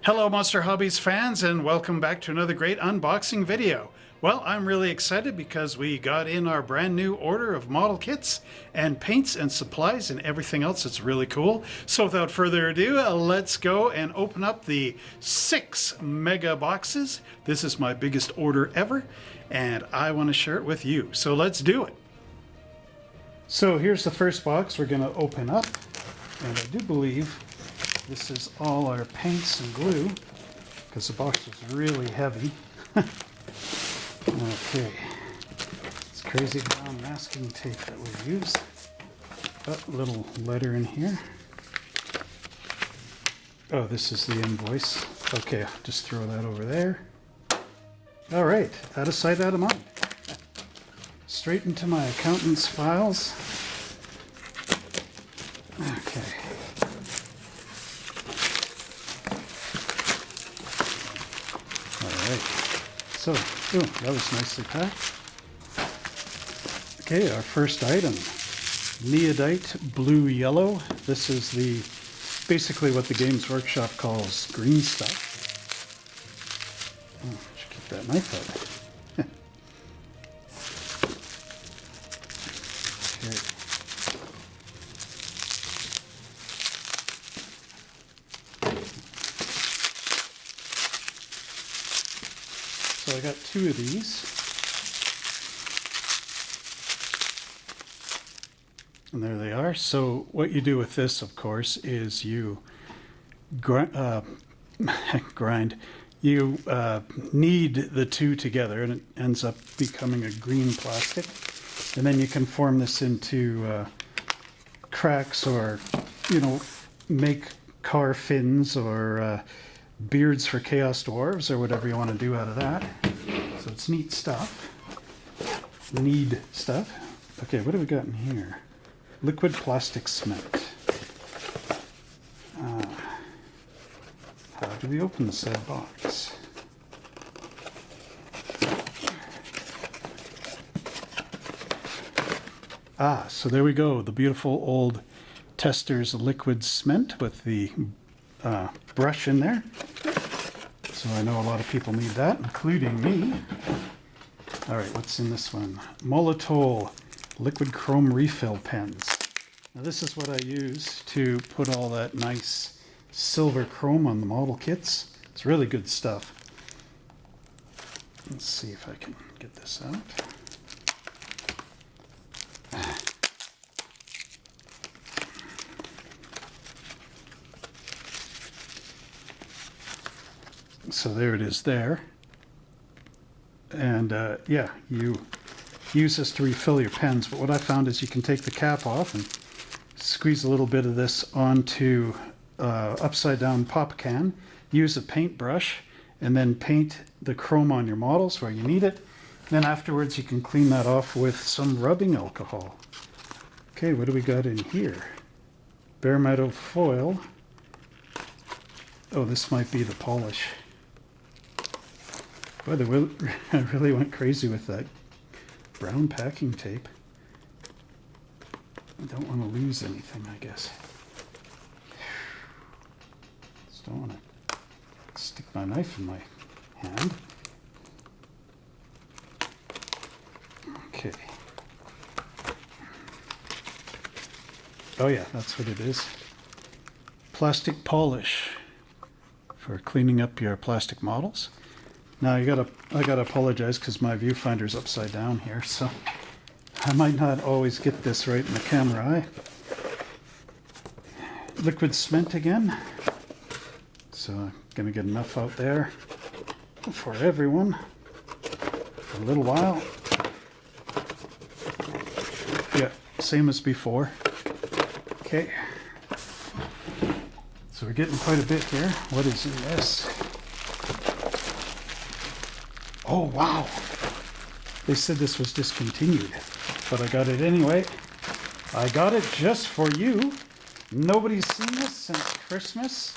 Hello Monster Hobbies fans, and welcome back to another great unboxing video. Well, I'm really excited because we got in our brand new order of model kits and paints and supplies and everything else that's really cool. So without further ado, let's go and open up the 6 mega boxes. This is my biggest order ever and I want to share it with you. So let's do it. So here's the first box we're going to open up, and I do believe this is all our paints and glue, because the box is really heavy. Okay, it's crazy brown masking tape that we used. Oh, little letter in here. Oh, this is the invoice. Okay, I'll just throw that over there. All right, out of sight, out of mind. Straight into my accountant's files. Okay. So, that was nicely packed. Okay, our first item, Neodite Blue Yellow. This is basically what the Games Workshop calls green stuff. Oh, I should keep that knife out. So I got 2 of these, and there they are. So what you do with this, of course, is you you knead the 2 together, and it ends up becoming a green plastic. And then you can form this into cracks, or make car fins, or beards for Chaos Dwarves, or whatever you want to do out of that. So it's neat stuff. Need stuff. Okay, what do we got in here? Liquid plastic cement. How do we open the said box? So there we go. The beautiful old Tester's liquid cement with the brush in there. So I know a lot of people need that, including me. All right, what's in this one? Molotol liquid chrome refill pens. Now this is what I use to put all that nice silver chrome on the model kits. It's really good stuff. Let's see if I can get this out. So there it is there. And yeah, you use this to refill your pens, but what I found is you can take the cap off and squeeze a little bit of this onto upside down pop can, use a paintbrush, and then paint the chrome on your models where you need it. Then afterwards you can clean that off with some rubbing alcohol. Okay, what do we got in here? Bare metal foil. Oh, this might be the polish. Boy, I really went crazy with that brown packing tape. I don't want to lose anything, I guess. Just don't want to stick my knife in my hand. Okay. Oh yeah, that's what it is. Plastic polish for cleaning up your plastic models. Now I gotta apologize because my viewfinder's upside down here, so I might not always get this right in the camera eye. Liquid cement again. So I'm gonna get enough out there for everyone for a little while. Yeah, same as before. Okay. So we're getting quite a bit here. What is in this? Oh, wow. They said this was discontinued, but I got it anyway. I got it just for you. Nobody's seen this since Christmas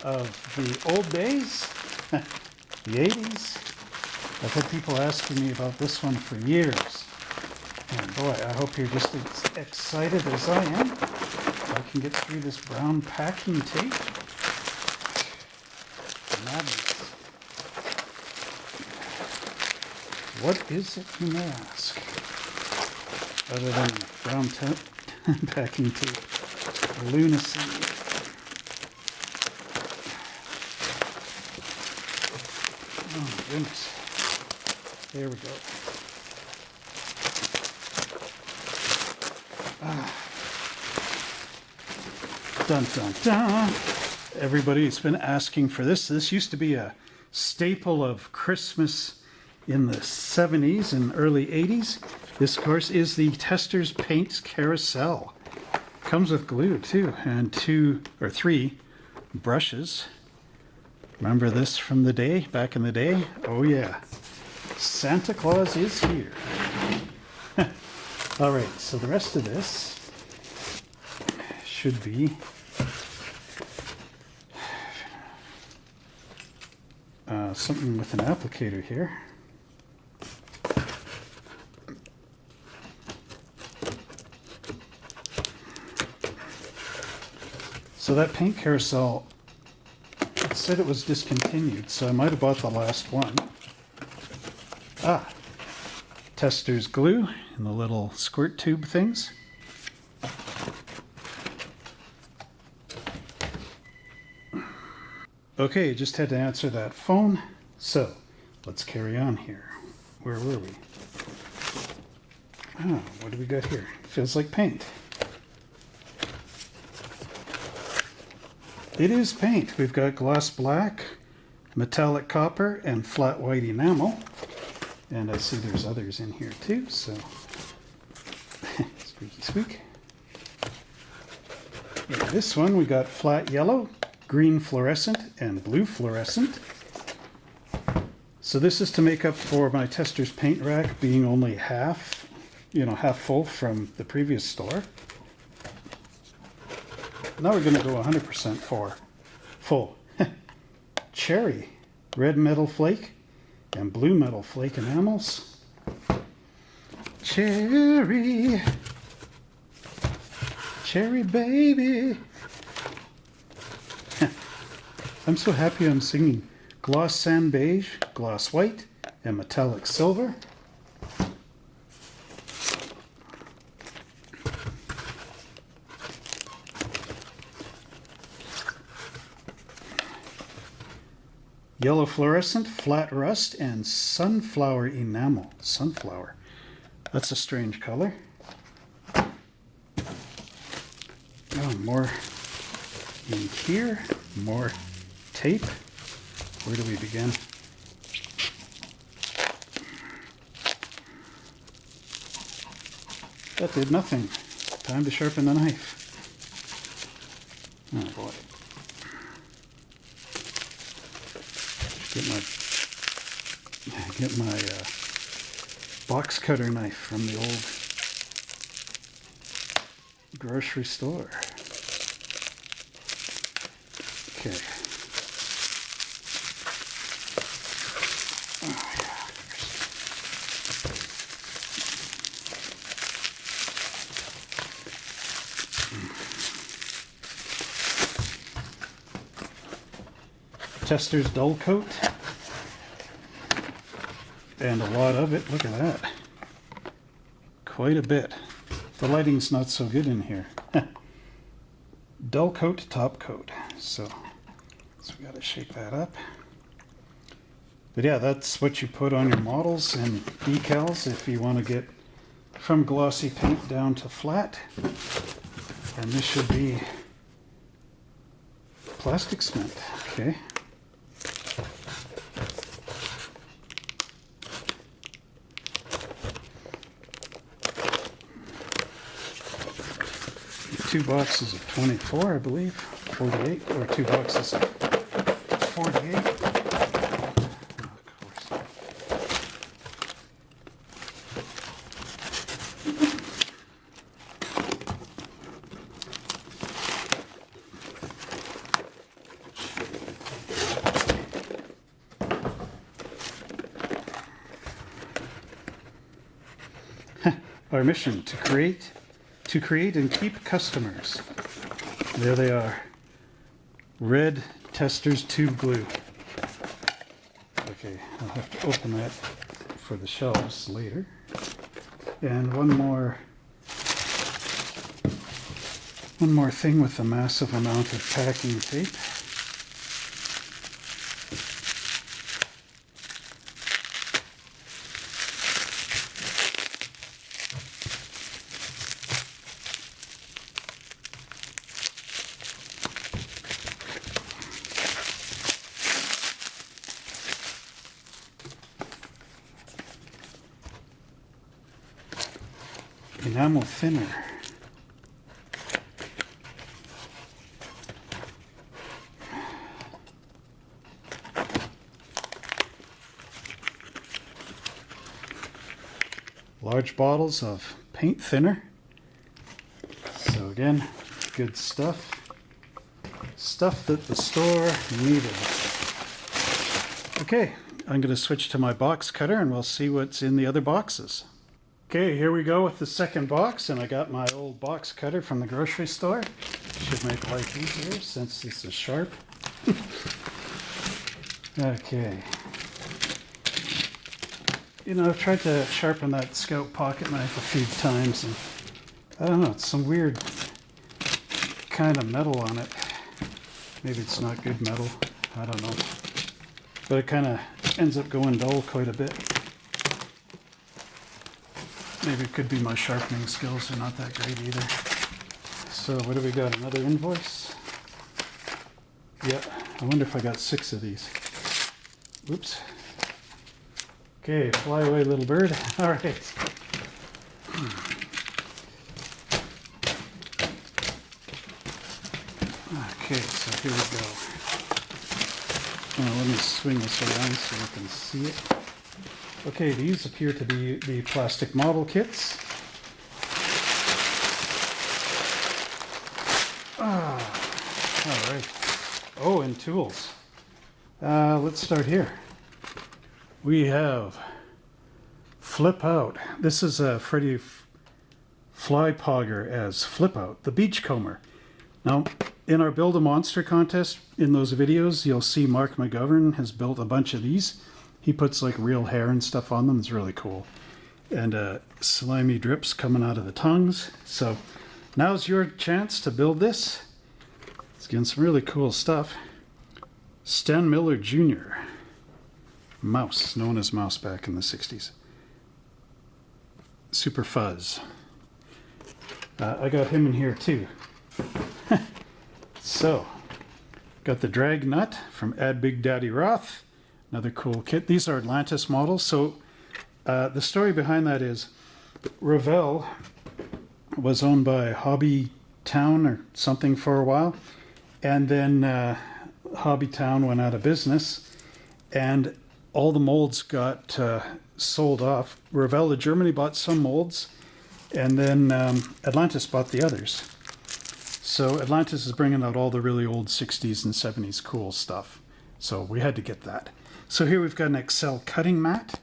of the old days, the 80s. I've had people asking me about this one for years. And boy, I hope you're just as excited as I am. If I can get through this brown packing tape. what is it, you may ask? Other than brown packing tape. Lunacy. Oh my goodness. There we go. Dun dun dun. Everybody's been asking for this. This used to be a staple of Christmas in the 70s and early 80s. This, of course, is the Testors Paints Carousel. Comes with glue too, and 2 or 3 brushes. Remember this from the day, back in the day? Oh yeah. Santa Claus is here. All right, so the rest of this should be something with an applicator here. So that paint carousel, it said it was discontinued, so I might have bought the last one. Testors glue in the little squirt tube things. Okay, just had to answer that phone. So, let's carry on here. Where were we? What do we got here? Feels like paint. It is paint. We've got gloss black, metallic copper, and flat white enamel. And I see there's others in here too, so squeaky squeak. In this one we got flat yellow, green fluorescent, and blue fluorescent. So this is to make up for my Testors paint rack being only half full from the previous store. Now we're going to go 100% full. Cherry, red metal flake, and blue metal flake enamels. Cherry baby. I'm so happy I'm singing gloss sand beige, gloss white, and metallic silver. Yellow fluorescent, flat rust, and sunflower enamel. Sunflower. That's a strange color. Oh, more in here. More tape. Where do we begin? That did nothing. Time to sharpen the knife. Oh boy. Get my box cutter knife from the old grocery store. Okay. Testors dull coat. And a lot of it. Look at that. Quite a bit. The lighting's not so good in here. Dull coat, top coat. So we got to shake that up. But yeah, that's what you put on your models and decals if you want to get from glossy paint down to flat. And this should be plastic cement. Okay. Two boxes of 24, I believe, 48, or 2 boxes of 48. Of course. Our mission to create and keep customers. There they are. Red Testors tube glue. Okay, I'll have to open that for the shelves later. And one more thing with a massive amount of packing tape. Enamel thinner. Large bottles of paint thinner. So again, good stuff. Stuff that the store needed. Okay, I'm going to switch to my box cutter and we'll see what's in the other boxes. Okay, here we go with the second box, and I got my old box cutter from the grocery store. Should make life easier since this is sharp. Okay. You know, I've tried to sharpen that Scout pocket knife a few times, and I don't know, it's some weird kind of metal on it. Maybe it's not good metal, I don't know. But it kind of ends up going dull quite a bit. Maybe it could be my sharpening skills are not that great either. So what do we got? Another invoice? Yeah, I wonder if I got 6 of these. Oops. Okay, fly away little bird. All right. Okay, so here we go. Let me swing this around so you can see it. Okay, these appear to be the plastic model kits. All right. Oh, and tools. Let's start here. We have Flip Out. This is a Freddy Flypogger as Flip Out, the beachcomber. Now, in our Build a Monster contest, in those videos, you'll see Mark McGovern has built a bunch of these. He puts like real hair and stuff on them. It's really cool. And slimy drips coming out of the tongues. So now's your chance to build this. It's getting some really cool stuff. Stan Miller Jr. Mouse, known as Mouse back in the 60s. Super Fuzz. I got him in here too. So, got the Drag Nut from Add Big Daddy Roth. Another cool kit. These are Atlantis models. So the story behind that is Revell was owned by Hobby Town or something for a while. And then Hobby Town went out of business. And all the molds got sold off. Revell of Germany bought some molds. And then Atlantis bought the others. So Atlantis is bringing out all the really old 60s and 70s cool stuff. So we had to get that. So here we've got an Excel cutting mat.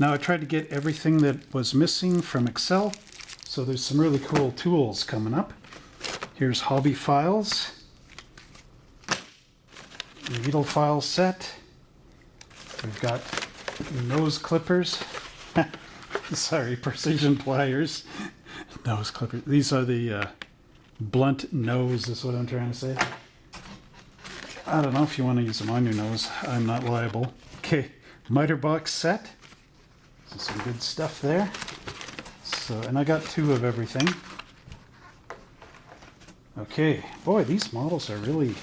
Now I tried to get everything that was missing from Excel. So there's some really cool tools coming up. Here's hobby files. Needle file set. We've got nose clippers. Sorry, precision pliers. Nose clippers. These are the blunt nose is what I'm trying to say. I don't know if you want to use them on your nose. I'm not liable. Okay, miter box set. So some good stuff there. So, and I got 2 of everything. Okay, boy, these models are really,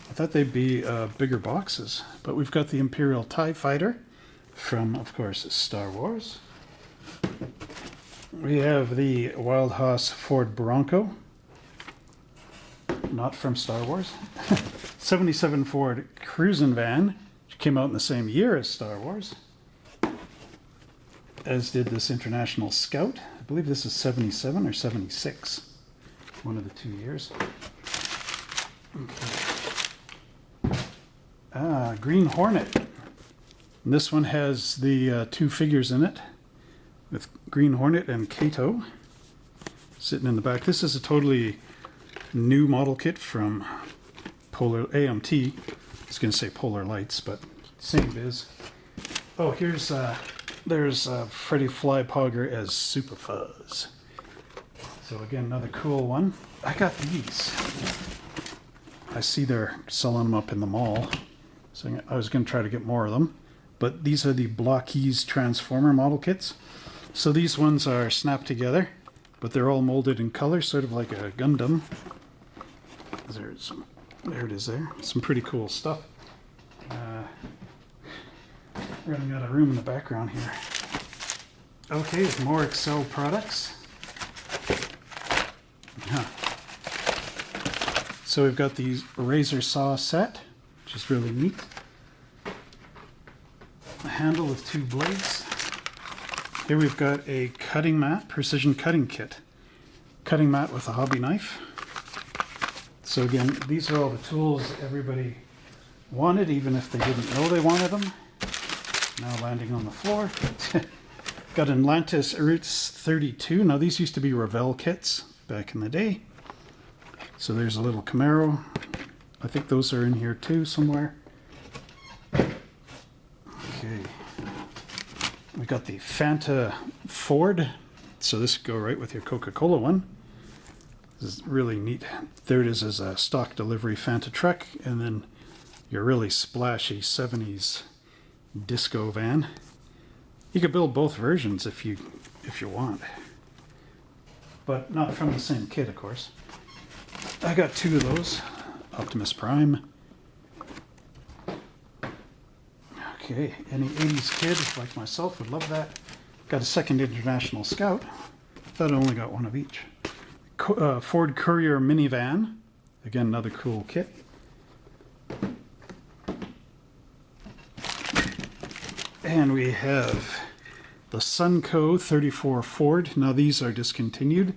I thought they'd be bigger boxes. But we've got the Imperial TIE Fighter from, of course, Star Wars. We have the Wild Hoss Ford Bronco. Not from Star Wars. 77 Ford Cruisin' Van, which came out in the same year as Star Wars. As did this International Scout. I believe this is 77 or 76. One of the 2 years. Okay. Green Hornet. And this one has the 2 figures in it with Green Hornet and Kato sitting in the back. This is a totally new model kit from Polar AMT. I was going to say Polar Lights, but same biz. Oh, here's there's Freddy Flypogger as Super Fuzz. So again, another cool one. I got these. I see they're selling them up in the mall. So I was going to try to get more of them. But these are the Blockies Transformer model kits. So these ones are snapped together, but they're all molded in color, sort of like a Gundam. There it is there. Some pretty cool stuff. Running out of room in the background here. Okay, more Excel products. So we've got the razor saw set, which is really neat. A handle with 2 blades. Here we've got a cutting mat, precision cutting kit. Cutting mat with a hobby knife. So again, these are all the tools everybody wanted, even if they didn't know they wanted them. Now landing on the floor. Got an Atlantis Roots 32. Now these used to be Revell kits back in the day. So there's a little Camaro. I think those are in here too somewhere. Okay. We got the Fanta Ford. So this could go right with your Coca-Cola one. This is really neat. There it is as a stock delivery Fanta truck, and then your really splashy 70s disco van. You could build both versions if you want, but not from the same kit, of course. I got 2 of those. Optimus Prime. Okay, any 80s kid like myself would love that. Got a second International Scout. Thought I only got 1 of each. Ford Courier minivan. Again, another cool kit. And we have the Sunco 34 Ford. Now these are discontinued.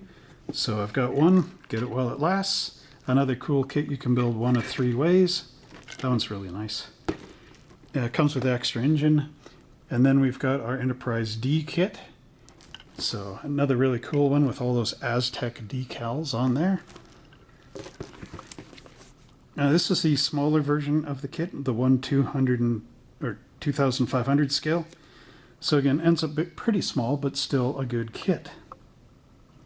So I've got one, get it while it lasts. Another cool kit you can build 1 of 3 ways. That one's really nice. It comes with extra engine. And then we've got our Enterprise D kit. So another really cool one with all those Aztec decals on there. Now this is the smaller version of the kit, the 2500 scale. So again, ends up pretty small, but still a good kit.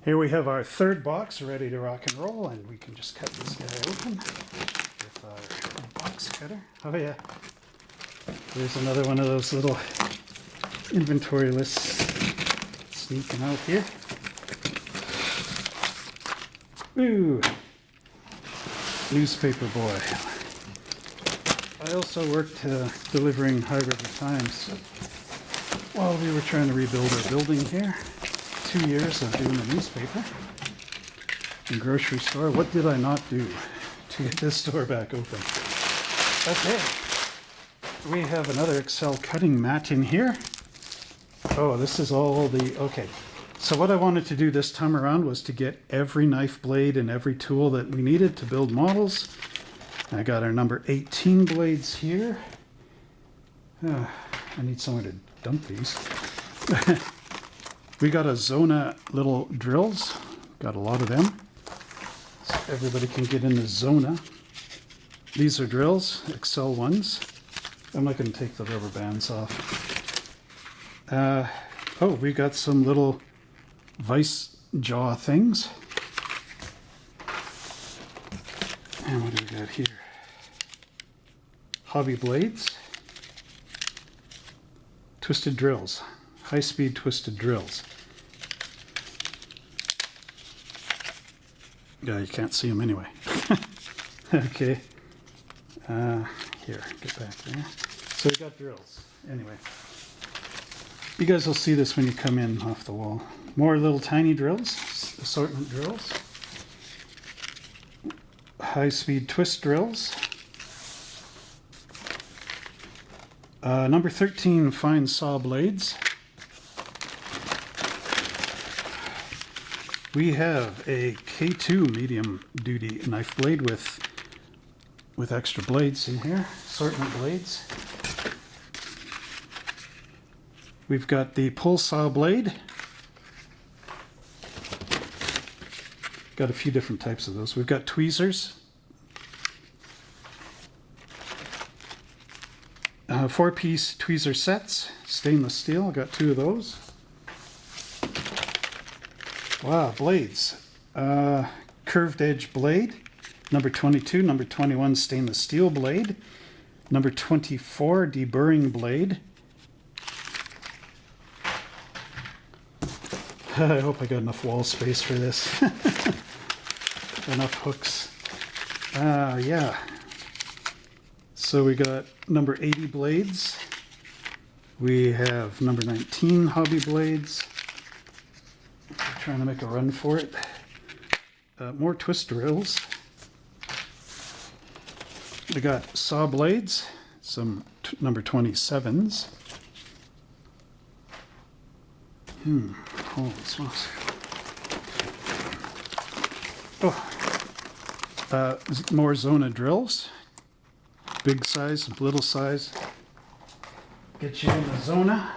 Here we have our 3rd box ready to rock and roll, and we can just cut this guy open with our box cutter. Oh yeah, there's another one of those little inventory lists sneaking out here. Ooh, newspaper boy. I also worked delivering High River Times while we were trying to rebuild our building here. 2 years of doing the newspaper and grocery store. What did I not do to get this store back open? Okay, we have another Excel cutting mat in here. Oh, this is all the, okay. So what I wanted to do this time around was to get every knife blade and every tool that we needed to build models. I got our number 18 blades here. I need somewhere to dump these. We got a Zona little drills. Got a lot of them. So everybody can get in the Zona. These are drills, Excel ones. I'm not going to take the rubber bands off. Oh, we got some little vice jaw things. And what do we got here? Hobby blades. Twisted drills. High-speed twisted drills. Yeah, you can't see them anyway. Okay. Here, get back there. So we got drills. Anyway. You guys will see this when you come in off the wall. More little tiny drills. Assortment drills. High-speed twist drills. Number 13 fine saw blades. We have a K2 medium duty knife blade with extra blades in here, assortment blades. We've got the pull saw blade. Got a few different types of those. We've got tweezers. 4-piece tweezer sets, stainless steel. I got 2 of those. Wow, blades. Curved edge blade, number 22, number 21 stainless steel blade, number 24 deburring blade. I hope I got enough wall space for this. Enough hooks. Yeah. So we got number 80 blades. We have number 19 hobby blades. Trying to make a run for it. More twist drills. We got saw blades, some number 27s. Holy smokes. Oh. More Zona drills. Big size, little size. Get you in the Zona.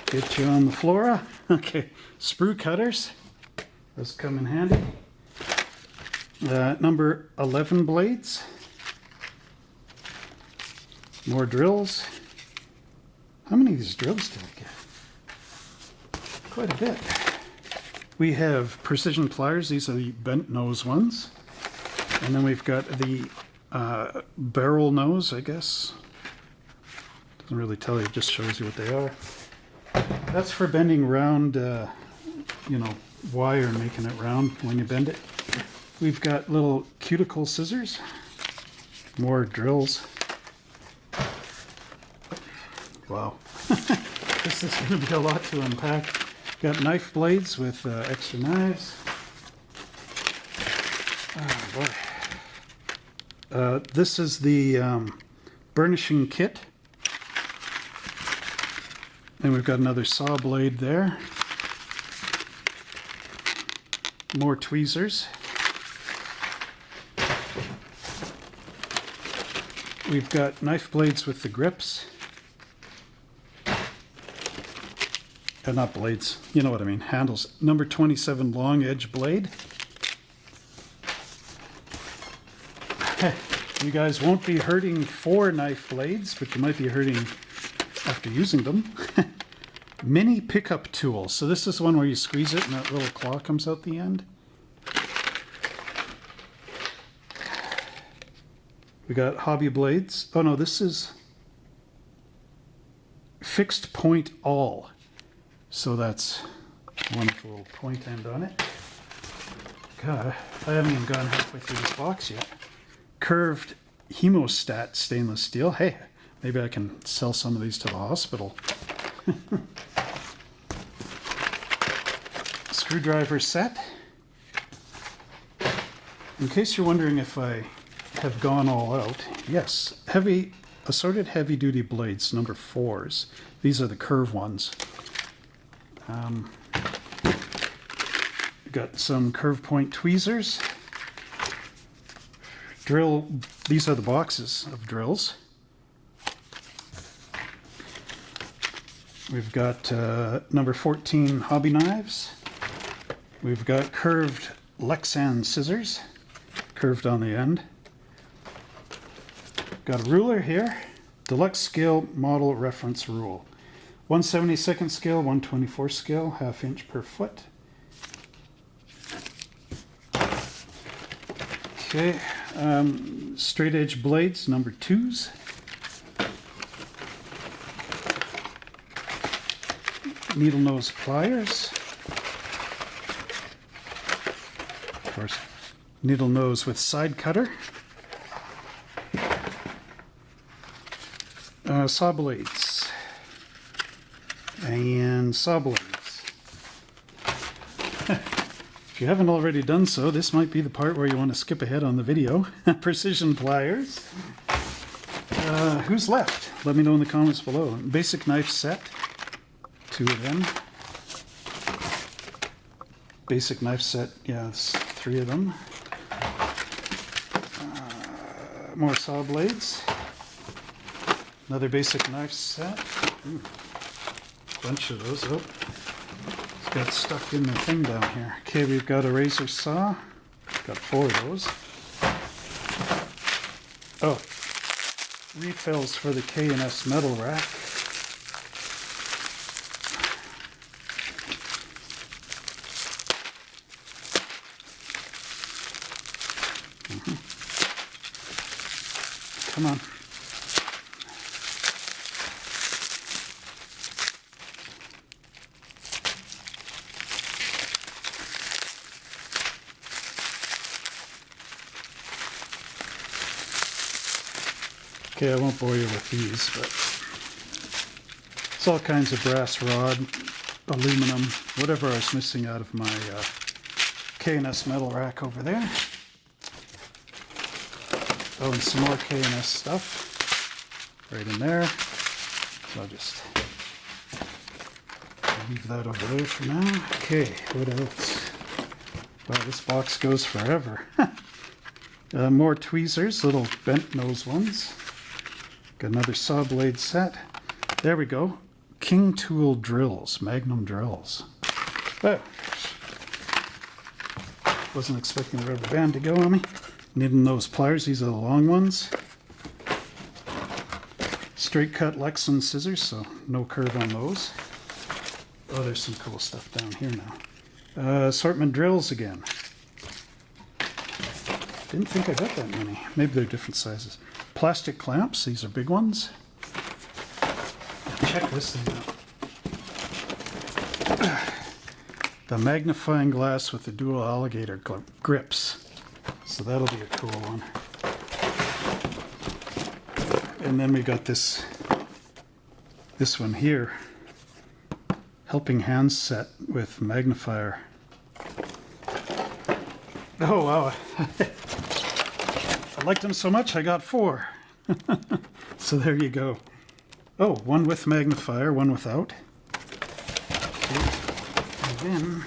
Get you on the Flora. Okay, sprue cutters. Those come in handy. Number 11 blades. More drills. How many of these drills did I get? Quite a bit. We have precision pliers. These are the bent nose ones. And then we've got the barrel nose, I guess. Doesn't really tell you, it just shows you what they are. That's for bending round, you know, wire and making it round when you bend it. We've got little cuticle scissors. More drills. Wow. This is going to be a lot to unpack. Got knife blades with extra knives. Oh boy. This is the burnishing kit. And we've got another saw blade there. More tweezers. We've got knife blades with the grips. Not blades, you know what I mean, handles. Number 27 long edge blade. You guys won't be hurting 4 knife blades, but you might be hurting after using them. Mini pickup tool. So this is one where you squeeze it and that little claw comes out the end. We got hobby blades. Oh no, this is fixed point all. So that's one with a little point end on it. God, I haven't even gone halfway through this box yet. Curved hemostat stainless steel. Hey, maybe I can sell some of these to the hospital. Screwdriver set. In case you're wondering if I have gone all out, yes, assorted heavy duty blades, number 4s. These are the curve ones. Got some curve point tweezers. Drill, these are the boxes of drills. We've got number 14 hobby knives. We've got curved Lexan scissors, curved on the end. Got a ruler here, deluxe scale model reference rule. 1/72 scale, 1/24 scale, 1/2 inch per foot. Okay, straight edge blades, number 2s. Needle nose pliers. Of course, needle nose with side cutter. Saw blades. And saw blades. If you haven't already done so, this might be the part where you want to skip ahead on the video. Precision pliers. Who's left? Let me know in the comments below. Basic knife set. 2 of them. Basic knife set, yeah, 3 of them. More saw blades. Another basic knife set. Ooh, bunch of those. Oh, it's got stuck in the thing down here. Okay, we've got a razor saw. Got 4 of those. Oh, refills for the K&S metal rack. Come on. Okay, I won't bore you with these, but it's all kinds of brass rod, aluminum, whatever I was missing out of my K&S metal rack over there. Oh, and some more K&S stuff right in there. So I'll just leave that over there for now. Okay, what else? Wow, this box goes forever. More tweezers, little bent nose ones. Got another saw blade set. There we go. King Tool drills, Magnum drills. Oh. Wasn't expecting the rubber band to go on me. Needing those pliers, these are the long ones. Straight cut Lexan scissors, so no curve on those. Oh, there's some cool stuff down here now. Assortment drills again. Didn't think I got that many. Maybe they're different sizes. Plastic clamps, these are big ones. Check this thing out. The magnifying glass with the dual alligator grips. So that'll be a cool one. And then we got this one here. Helping hand set with magnifier. Oh wow. I liked them so much I got 4. So there you go. Oh, one with magnifier, one without. Okay. And then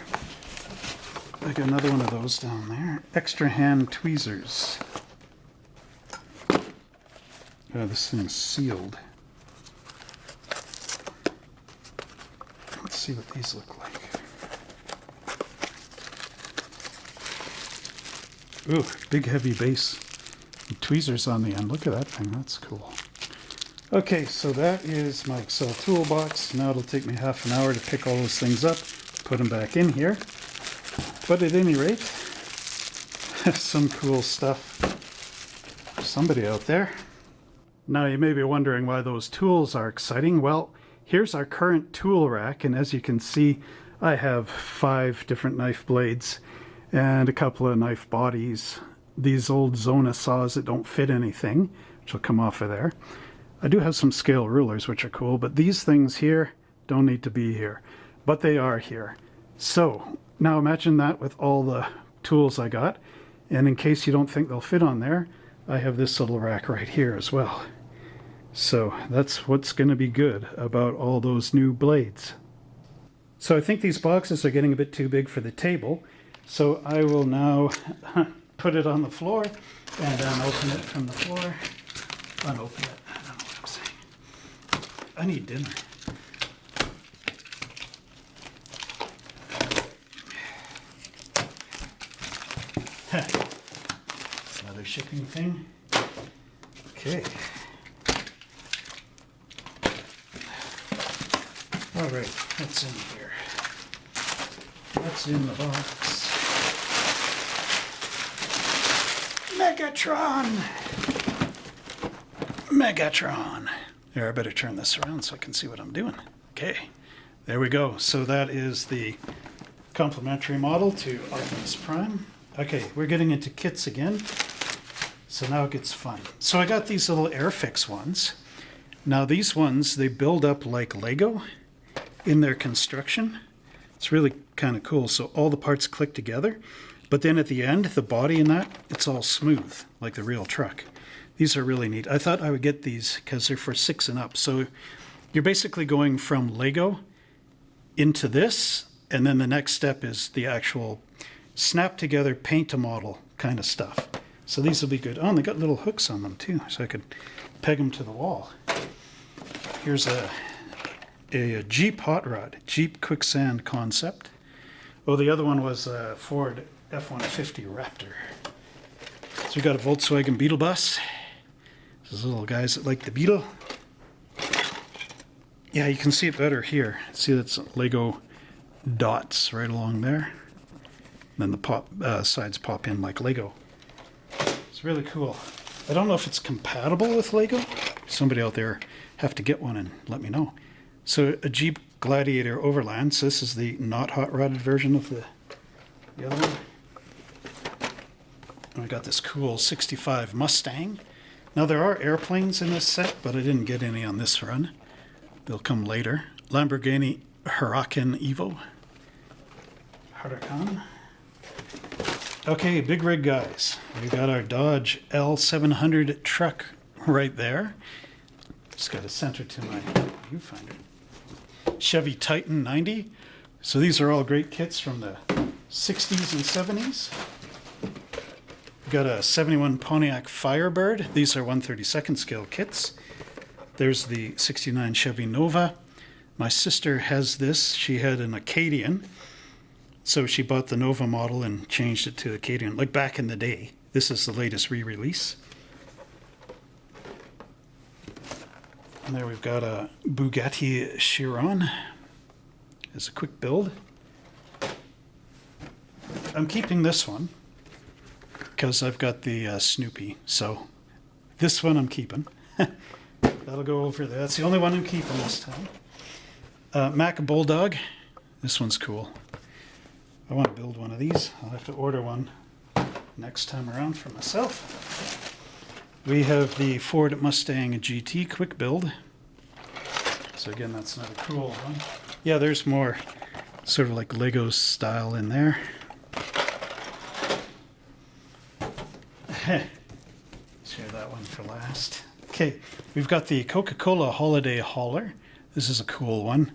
I got another one of those down there. Extra hand tweezers. Oh, this thing's sealed. Let's see what these look like. Ooh, big heavy base. And tweezers on the end. Look at that thing, that's cool. Okay, so that is my Excel toolbox. Now it'll take me half an hour to pick all those things up, put them back in here. But at any rate, some cool stuff for somebody out there. Now you may be wondering why those tools are exciting. Well, here's our current tool rack, and as you can see, I have 5 different knife blades and a couple of knife bodies. These old Zona saws that don't fit anything, which will come off of there. I do have some scale rulers, which are cool, but these things here don't need to be here, but they are here. So now imagine that with all the tools I got, and in case you don't think they'll fit on there, I have this little rack right here as well. So that's what's going to be good about all those new blades. So I think these boxes are getting a bit too big for the table, so I will now put it on the floor and unopen it from the floor. Unopen it. I don't know what I'm saying. I need dinner. It's another shipping thing. Okay. All right, what's in here? What's in the box? Megatron! Megatron! There, I better turn this around so I can see what I'm doing. Okay, there we go. So that is the complementary model to Optimus Prime. Okay, we're getting into kits again. So now it gets fun. So I got these little Airfix ones. Now these ones, they build up like Lego in their construction. It's really kind of cool. So all the parts click together, but then at the end, the body in that, it's all smooth, like the real truck. These are really neat. I thought I would get these because they're for 6 and up. So you're basically going from Lego into this, and then the next step is the actual snap together, paint a model kind of stuff. So these will be good. Oh, and they got little hooks on them too, so I could peg them to the wall. Here's a Jeep hot rod, Jeep Quicksand Concept. Oh, the other one was a Ford F-150 Raptor. So we got a Volkswagen Beetle bus. Those little guys that like the Beetle. Yeah, you can see it better here. See, that's Lego dots right along there. Then the sides pop in like Lego. It's really cool. I don't know if it's compatible with Lego. Somebody out there have to get one and let me know. So a Jeep Gladiator Overland. So this is the not hot rodded version of the other one. And I got this cool 65 Mustang. Now there are airplanes in this set, but I didn't get any on this run. They'll come later. Lamborghini Huracan Evo. Huracan. Okay, big rig guys. We got our Dodge L700 truck right there. Just got to center to my viewfinder. Chevy Titan 90. So these are all great kits from the 60s and 70s. We got a 71 Pontiac Firebird. These are 1/32 scale kits. There's the 69 Chevy Nova. My sister has this. She had an Acadian. So she bought the Nova model and changed it to Acadian, like back in the day. This is the latest re-release. And there we've got a Bugatti Chiron as a quick build. I'm keeping this one because I've got the Snoopy. So this one I'm keeping. That'll go over there. That's the only one I'm keeping this time. Mack Bulldog. This one's cool. I want to build one of these. I'll have to order one next time around for myself. We have the Ford Mustang GT quick build. So again, that's another cool one. Yeah, there's more sort of like Lego style in there. Share that one for last. Okay, we've got the Coca-Cola Holiday Hauler. This is a cool one.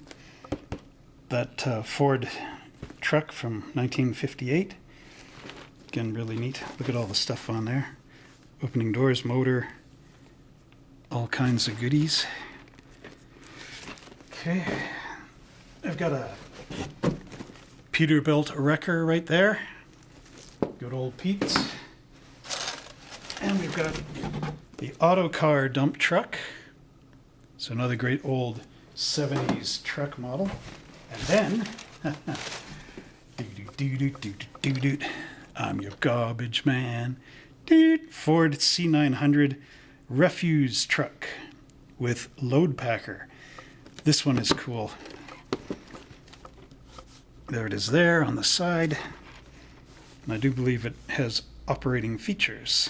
That Ford truck from 1958. Again, really neat. Look at all the stuff on there. Opening doors, motor, all kinds of goodies. Okay, I've got a Peterbilt wrecker right there. Good old Pete's. And we've got the Autocar dump truck. So another great old 70s truck model. And then I'm your garbage man. Ford C900 refuse truck with load packer. This one is cool. There it is there on the side. And I do believe it has operating features.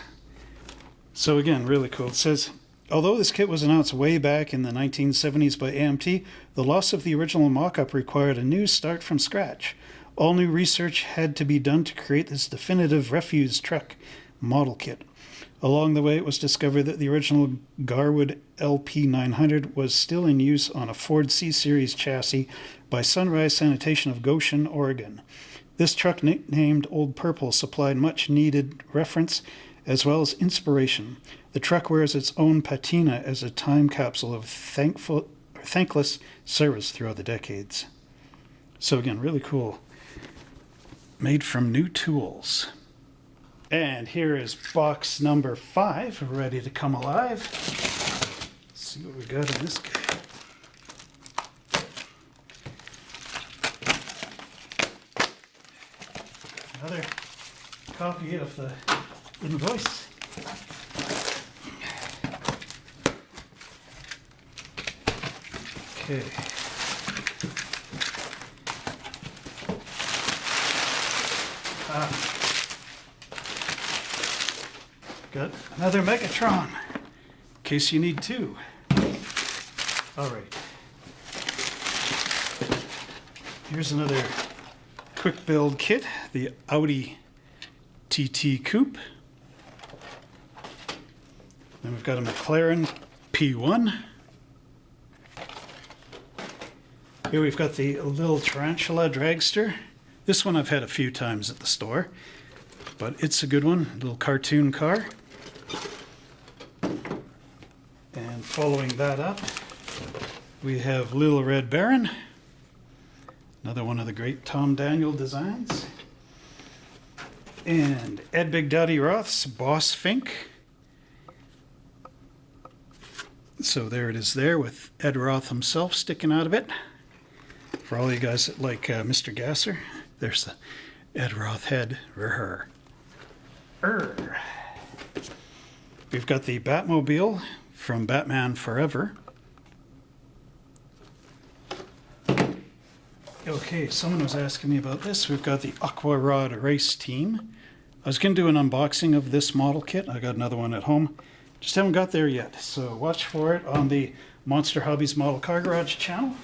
So again, really cool. It says, although this kit was announced way back in the 1970s by AMT, the loss of the original mock-up required a new start from scratch. All new research had to be done to create this definitive refuse truck model kit. Along the way, it was discovered that the original Garwood LP900 was still in use on a Ford C-Series chassis by Sunrise Sanitation of Goshen, Oregon. This truck, nicknamed Old Purple, supplied much needed reference as well as inspiration. The truck wears its own patina as a time capsule of thankless service throughout the decades. So again, really cool. Made from new tools. And here is box number 5, ready to come alive. Let's see what we got in this guy. Another copy of the invoice. Okay. Got another Megatron, in case you need two. All right. Here's another quick build kit, the Audi TT Coupe. Then we've got a McLaren P1. Here we've got the little Tarantula dragster. This one I've had a few times at the store, but it's a good one, little cartoon car. And following that up, we have Little Red Baron, another one of the great Tom Daniel designs. And Ed Big Daddy Roth's Boss Fink. So there it is there with Ed Roth himself sticking out of it. For all you guys that like Mr. Gasser, there's the Ed Roth head. We've got the Batmobile from Batman Forever. Okay, someone was asking me about this. We've got the Aqua Rod Race Team. I was going to do an unboxing of this model kit. I got another one at home. Just haven't got there yet. So watch for it on the Monster Hobbies Model Car Garage channel.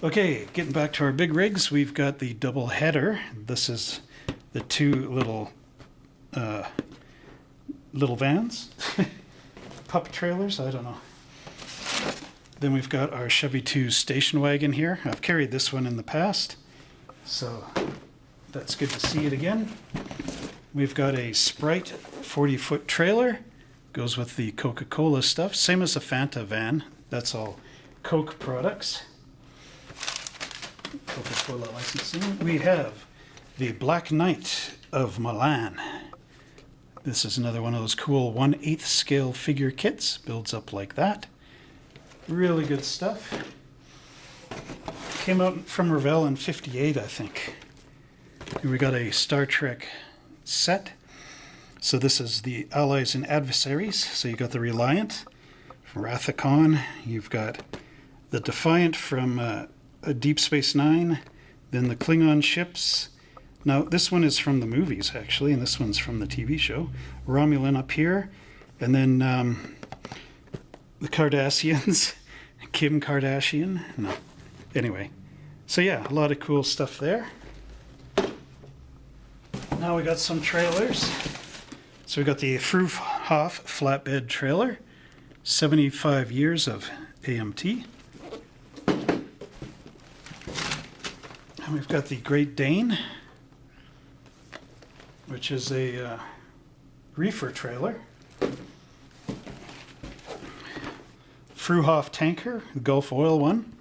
Okay, getting back to our big rigs. We've got the double header. This is the two little vans. Pup trailers, I don't know. Then we've got our Chevy 2 station wagon here. I've carried this one in the past, so that's good to see it again. We've got a Sprite 40-foot trailer. Goes with the Coca-Cola stuff. Same as the Fanta van. That's all Coke products. Coca-Cola licensing. We have the Black Knight of Milan. This is another one of those cool 1/8 scale figure kits. Builds up like that. Really good stuff. Came out from Revell in '58, I think. Here we got a Star Trek set. So this is the Allies and Adversaries. So you got the Reliant from Wrath of Khan. You've got the Defiant from Deep Space Nine. Then the Klingon ships. Now this one is from the movies actually, and this one's from the TV show. Romulan up here, and then the Cardassians, Kim Kardashian. No, anyway. So yeah, a lot of cool stuff there. Now we got some trailers. So we got the Frühhof flatbed trailer, 75 years of AMT. And we've got the Great Dane, which is a reefer trailer. Frühhof tanker, the Gulf Oil one.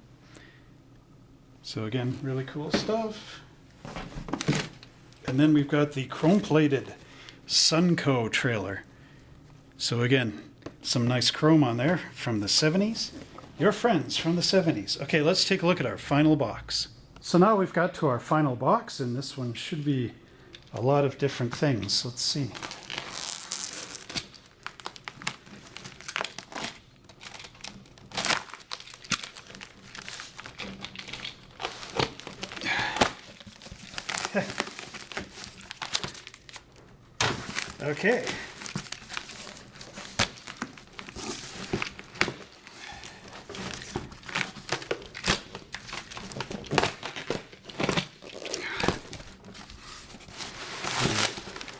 So again, really cool stuff. And then we've got the chrome-plated Sunco trailer. So again, some nice chrome on there from the 70s. Your friends from the 70s. Okay, let's take a look at our final box. So now we've got to our final box, and this one should be a lot of different things. Let's see. Okay.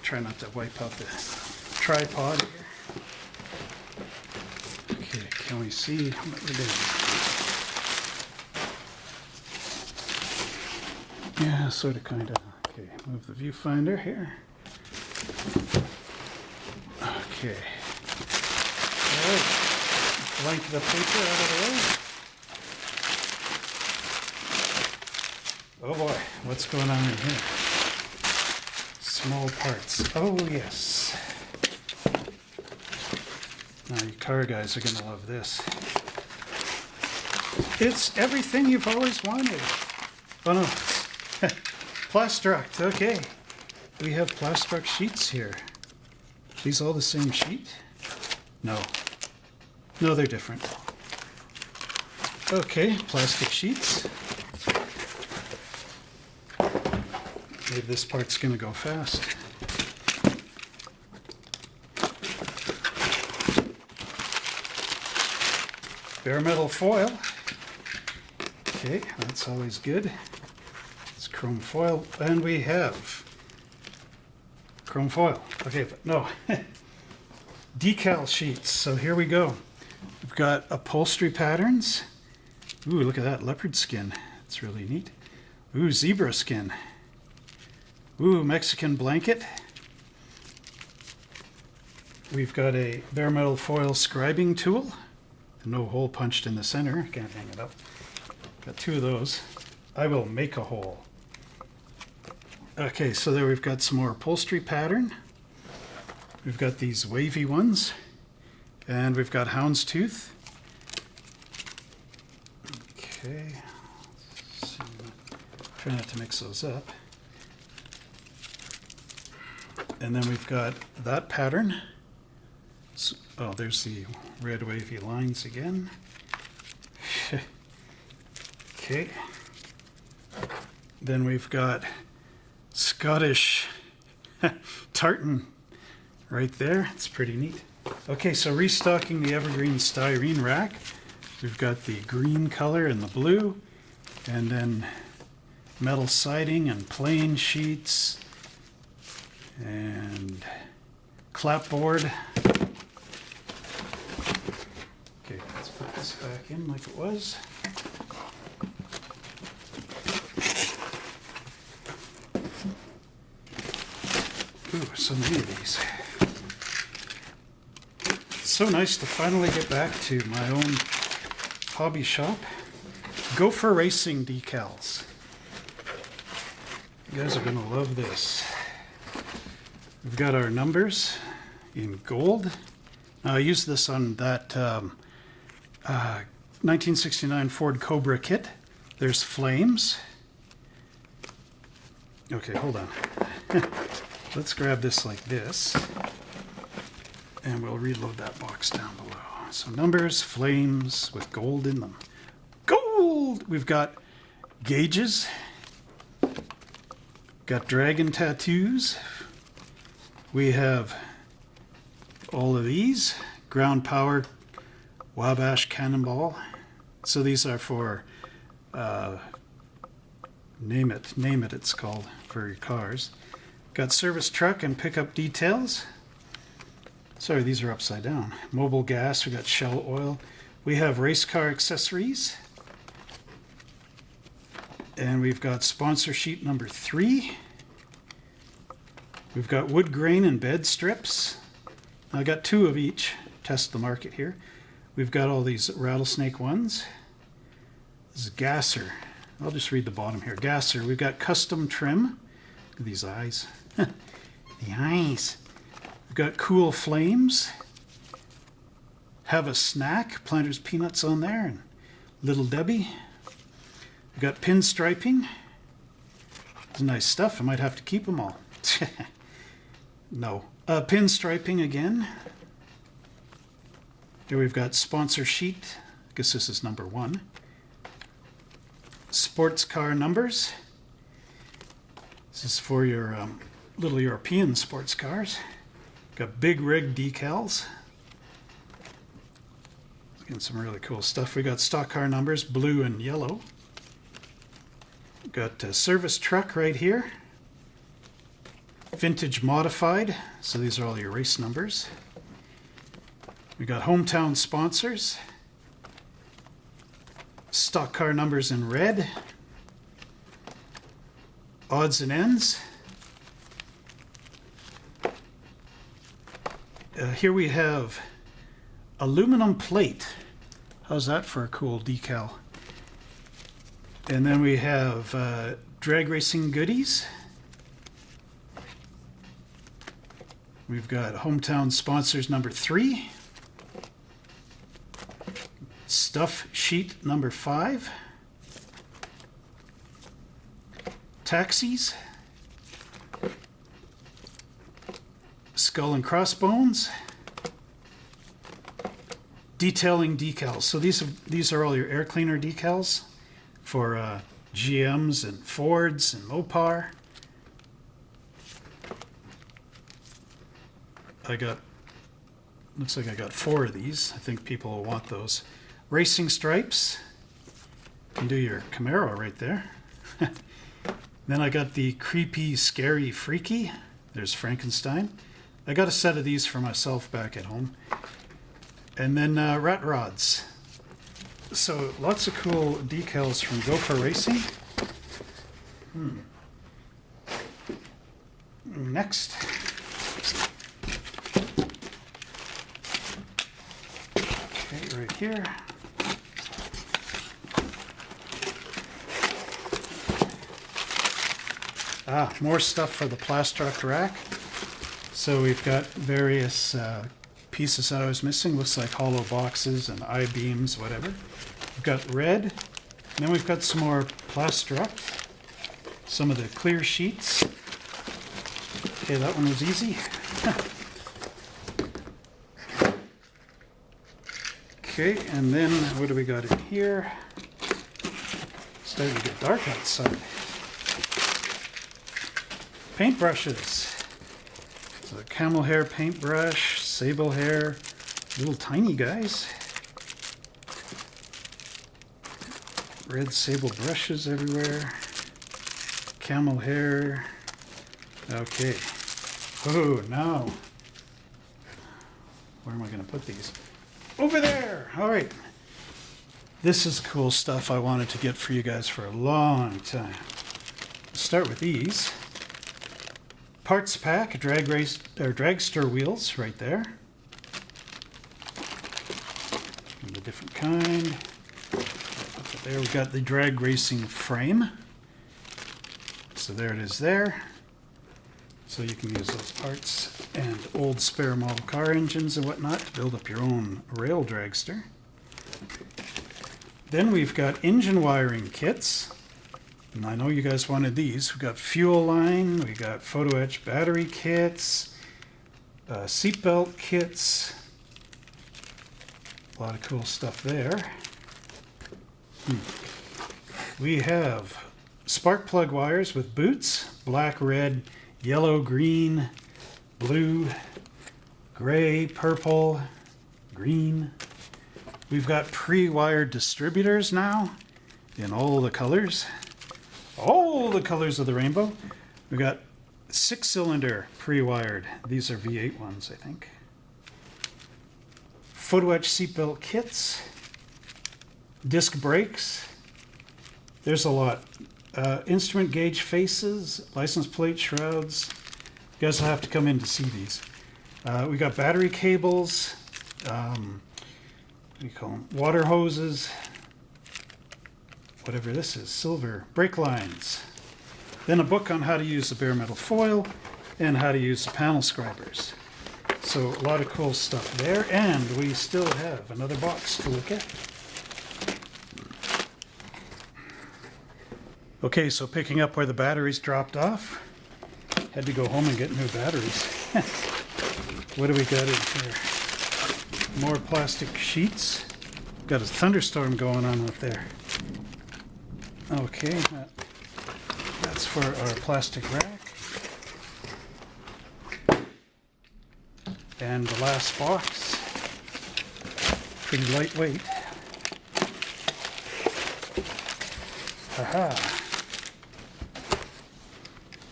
Try not to wipe out the tripod here. Okay, can we see what we're doing? Yeah, sort of, kind of. Okay, move the viewfinder here. Okay. All right. Blank the paper out of the way. Oh boy, what's going on in here? Small parts. Oh yes. Now you car guys are going to love this. It's everything you've always wanted. Oh no. Plastruct. Okay. We have Plastruct sheets here. These all the same sheet? No. No, they're different. Okay, plastic sheets. Maybe this part's going to go fast. Bare metal foil. Okay, that's always good. It's chrome foil. And we have chrome foil. Okay, but no. Decal sheets. So here we go. We've got upholstery patterns. Ooh, look at that leopard skin. It's really neat. Ooh, zebra skin. Ooh, Mexican blanket. We've got a bare metal foil scribing tool. No hole punched in the center. Can't hang it up. Got two of those. I will make a hole. Okay, so there we've got some more upholstery pattern. We've got these wavy ones. And we've got houndstooth. Okay. Let's see. Try not to mix those up. And then we've got that pattern. So, oh, there's the red wavy lines again. Okay. Then we've got Scottish tartan right there. It's pretty neat. Okay, so restocking the evergreen styrene rack. We've got the green color and the blue, and then metal siding and plain sheets and clapboard. Okay, let's put this back in like it was. Ooh, so many of these. It's so nice to finally get back to my own hobby shop. Go for racing decals. You guys are going to love this. We've got our numbers in gold. Now, I used this on that 1969 Ford Cobra kit. There's flames. Okay, hold on. Let's grab this like this, and we'll reload that box down below. So numbers, flames with gold in them. Gold! We've got gauges. Got dragon tattoos. We have all of these. Ground power Wabash cannonball. So these are for name it it's called, for your cars. Got service truck and pickup details. Sorry, these are upside down. Mobile gas, we got Shell oil. We have race car accessories. And we've got sponsor sheet number 3. We've got wood grain and bed strips. I got 2 of each. Test the market here. We've got all these rattlesnake ones. This is Gasser. I'll just read the bottom here. Gasser. We've got custom trim. Look at these eyes. The eyes. We've got cool flames. Have a snack. Planters peanuts on there. And Little Debbie. We've got pinstriping. It's nice stuff. I might have to keep them all. No. Pinstriping again. Here we've got sponsor sheet. I guess this is number 1. Sports car numbers. This is for your little European sports cars. Got big rig decals. Looking at some really cool stuff. We got stock car numbers, blue and yellow. Got a service truck right here. Vintage modified. So these are all your race numbers. We got hometown sponsors. Stock car numbers in red. Odds and ends. Here we have aluminum plate. How's that for a cool decal? And then we have drag racing goodies. We've got hometown sponsors number 3. Stuff sheet number 5. Taxis. Skull and crossbones. Detailing decals. So these are all your air cleaner decals for GMs and Fords and Mopar. Looks like I got 4 of these. I think people will want those. Racing stripes. You can do your Camaro right there. Then I got the creepy, scary, freaky. There's Frankenstein. I got a set of these for myself back at home. And then rat rods. So lots of cool decals from Gopher Racing. Next. Okay, right here. More stuff for the Plastruct rack. So we've got various pieces that I was missing. Looks like hollow boxes and I-beams, whatever. We've got red, Then we've got some more Plastruct, some of the clear sheets. Okay, that one was easy. Okay, and then what do we got in here? Starting to get dark outside. Paintbrushes. So a camel hair paintbrush, sable hair, little tiny guys. Red sable brushes everywhere. Camel hair. Okay. Oh, now. Where am I going to put these? Over there! All right. This is cool stuff I wanted to get for you guys for a long time. Let's start with these. Parts pack, dragster wheels right there. And a different kind. There we got the drag racing frame. So there it is there. So you can use those parts and old spare model car engines and whatnot to build up your own rail dragster. Then we've got engine wiring kits. And I know you guys wanted these. We've got fuel line, we got photo etch battery kits, seatbelt kits. A lot of cool stuff there. We have spark plug wires with boots, black, red, yellow, green, blue, gray, purple, green. We've got pre-wired distributors now in all the colors of the rainbow. We've got 6-cylinder pre-wired. These are V8 ones, I think. Photo etch seatbelt kits, disc brakes. There's a lot. Instrument gauge faces, license plate shrouds. You guys will have to come in to see these. We got battery cables, what do you call them? Water hoses, whatever this is, silver, brake lines. Then a book on how to use the bare metal foil and how to use the panel scribers. So a lot of cool stuff there, and we still have another box to look at. Okay, so picking up where the batteries dropped off. Had to go home and get new batteries. What do we got in here? More plastic sheets. Got a thunderstorm going on up there. Okay, that's for our plastic rack. And the last box, pretty lightweight. Aha.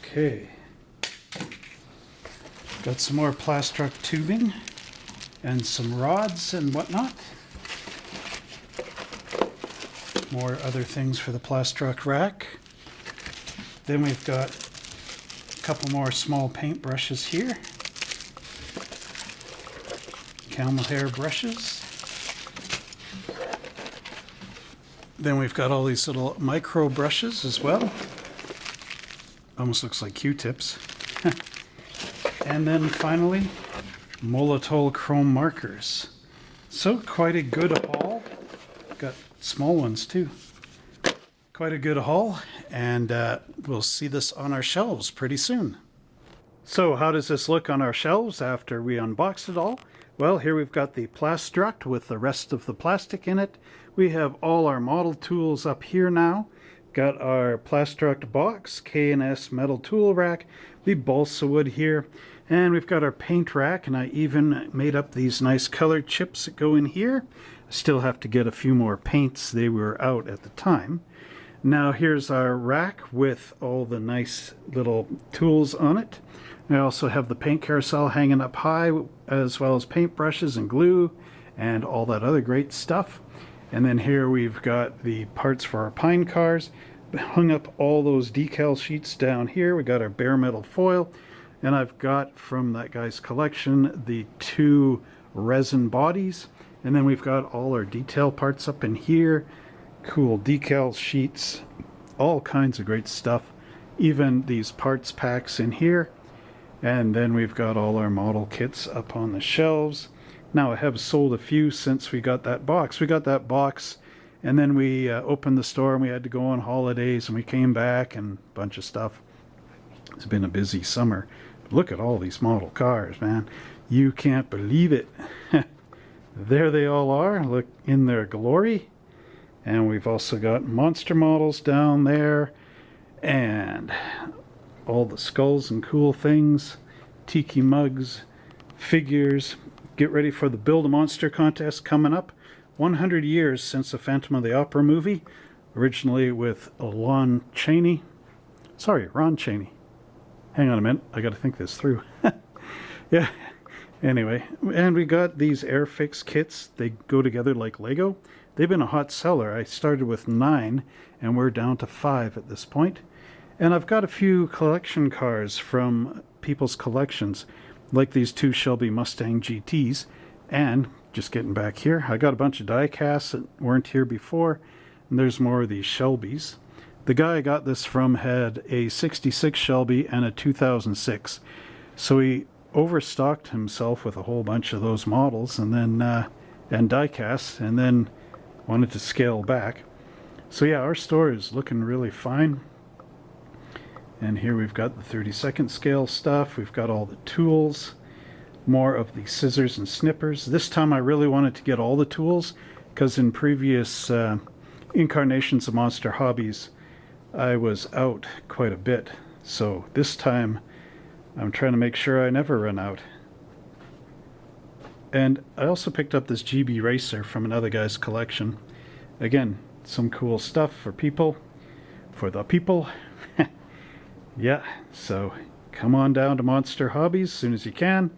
Okay. Got some more Plastruct tubing and some rods and whatnot. More other things for the Plastruct rack. Then we've got a couple more small paint brushes here. Camel hair brushes. Then we've got all these little micro brushes as well. Almost looks like Q-tips. And then finally, Molotol chrome markers. So quite a good haul. Got small ones too. Quite a good haul, and we'll see this on our shelves pretty soon. So how does this look on our shelves after we unbox it all? Well, here we've got the Plastruct with the rest of the plastic in it. We have all our model tools up here now. Got our Plastruct box, K&S metal tool rack, the balsa wood here, and we've got our paint rack, and I even made up these nice color chips that go in here. I still have to get a few more paints. They were out at the time. Now here's our rack with all the nice little tools on it. I also have the paint carousel hanging up high, as well as paint brushes and glue and all that other great stuff. And then here we've got the parts for our pine cars. Hung up all those decal sheets down here. We got our bare metal foil. And I've got from that guy's collection the 2 resin bodies. And then we've got all our detail parts up in here. Cool decal sheets. All kinds of great stuff. Even these parts packs in here. And then we've got all our model kits up on the shelves. Now I have sold a few since we got that box. We got that box And then we opened the store and we had to go on holidays and we came back and a bunch of stuff. It's been a busy summer. But look at all these model cars, man. You can't believe it. There they all are. Look in their glory. And we've also got monster models down there. And all the skulls and cool things. Tiki mugs. Figures. Get ready for the Build a Monster contest coming up. 100 years since the Phantom of the Opera movie, originally with Ron Chaney. Hang on a minute, I gotta think this through. Yeah, anyway, and we got these Airfix kits. They go together like Lego. They've been a hot seller. I started with 9, and we're down to 5 at this point. And I've got a few collection cars from people's collections, like these 2 Shelby Mustang GTs, and just getting back here, I got a bunch of die casts that weren't here before, and there's more of these Shelbys. The guy I got this from had a 66 Shelby and a 2006, so he overstocked himself with a whole bunch of those models and then and die casts, and then wanted to scale back. So yeah, our store is looking really fine. And here we've got the 32nd scale stuff. We've got all the tools. More of the scissors and snippers. This time I really wanted to get all the tools because in previous incarnations of Monster Hobbies I was out quite a bit. So this time I'm trying to make sure I never run out. And I also picked up this GB Racer from another guy's collection. Again, some cool stuff for people. For the people. Yeah, so come on down to Monster Hobbies as soon as you can.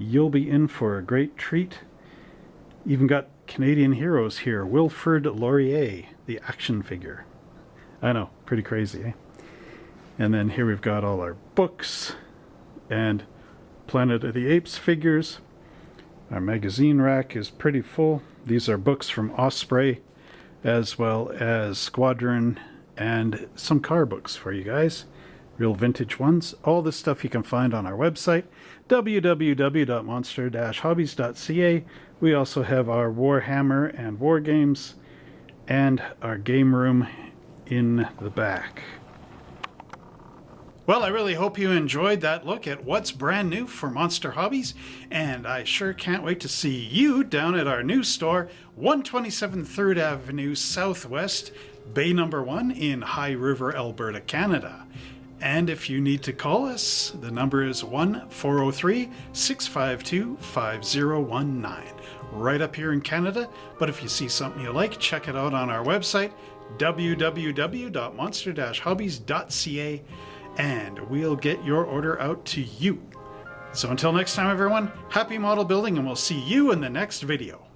You'll be in for a great treat. Even got Canadian heroes here. Wilfrid Laurier, the action figure. I know, pretty crazy, eh? And then here we've got all our books and Planet of the Apes figures. Our magazine rack is pretty full. These are books from Osprey, as well as Squadron, and some car books for you guys. Real vintage ones. All this stuff you can find on our website, www.monster-hobbies.ca. We also have our Warhammer and War Games and our game room in the back. Well, I really hope you enjoyed that look at what's brand new for Monster Hobbies, and I sure can't wait to see you down at our new store, 127 3rd Avenue Southwest, Bay Number 1 in High River, Alberta, Canada. And if you need to call us, the number is 1-403-652-5019. Right up here in Canada. But if you see something you like, check it out on our website, www.monster-hobbies.ca, and we'll get your order out to you. So until next time, everyone, happy model building, and we'll see you in the next video.